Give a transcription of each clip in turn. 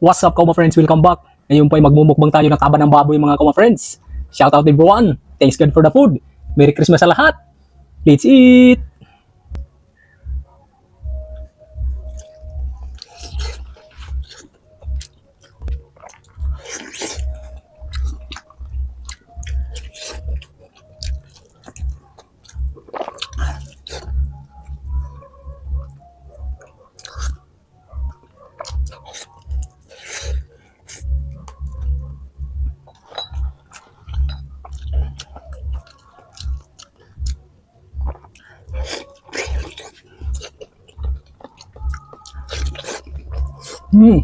What's up, Koma friends? Welcome back. Ngayon po ay magmumukbang tayo ng taba ng baboy, mga Koma friends. Shout out everyone. Thanks God for the food. Merry Christmas sa lahat. Let's eat! Mm.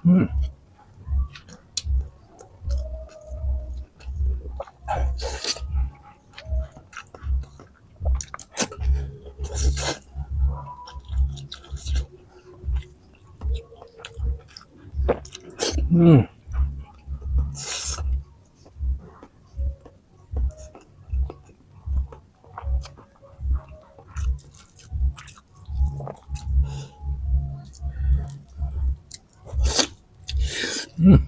Mm. Mm. Mm.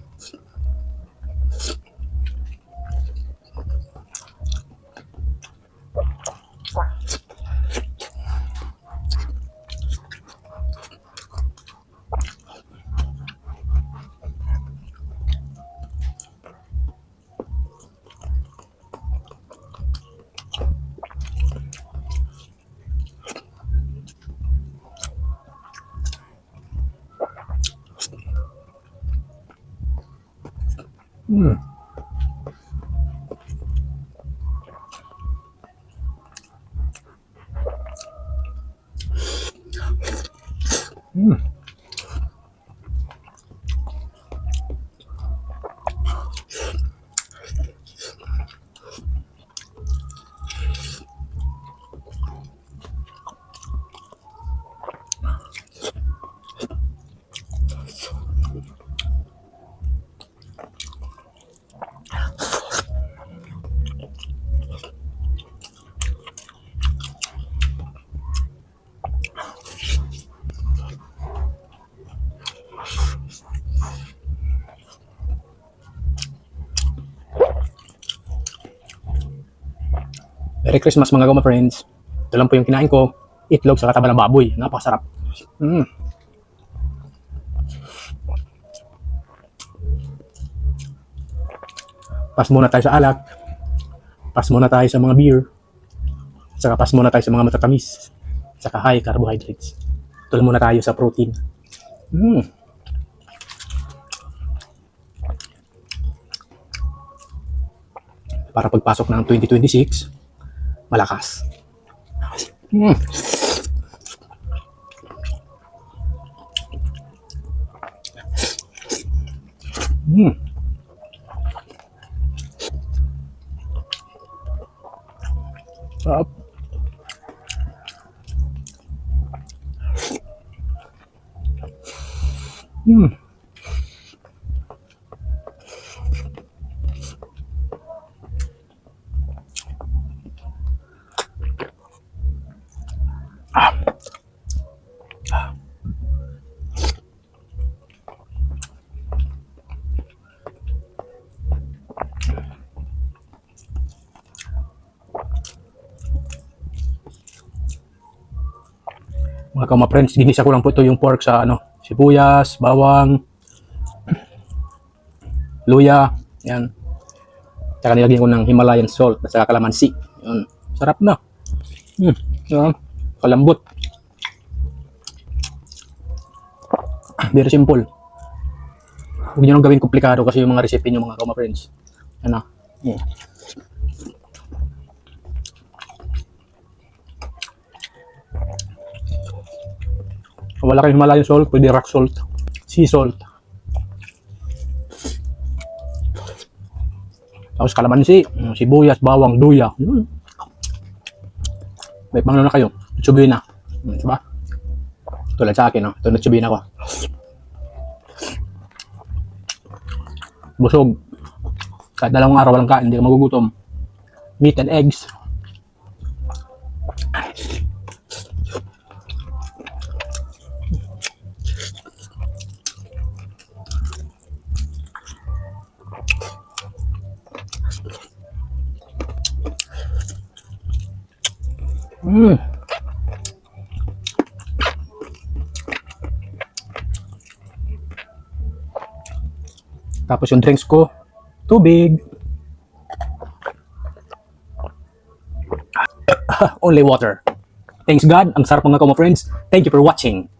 Mm. Mm. Merry Christmas, mga Koma friends. Ito lang po yung kinain ko. Itlog sa taba ng baboy. Napakasarap. Mm. Pas muna tayo sa alak. Pas muna tayo sa mga beer. Saka pas muna tayo sa mga matatamis. Saka high carbohydrates. Ito muna tayo sa protein. Mm. Para pagpasok ng 2026, malakas. Mm. Mm. Sarap. Mm. Ah. Ah. Mga Koma friends, ginisa ko lang po ito yung pork sa sibuyas, bawang, luya, yan. Tsaka nilagyan ko ng Himalayan salt at saka kalamansi. Yun. Sarap na. Yan. Kalambot. Very simple. Huwag nyo nang gawin komplikado kasi yung mga recipe nyo, mga Koma friends. Ano? Yeah. Kung wala kayong Himalayan salt, pwede rock salt, sea salt. Tapos kalamansi, sibuyas, bawang, luya. May pangano na kayo. Tsubina. Diba? Tulad sa akin, no? Ito na tsubina ko. Busog. Kahit 2 araw walang kain, hindi ka magugutom. Meat and eggs. Mm. Tapos yung drinks ko, tubig. Only water. Thanks God, ang sarap mga friends. Thank you for watching.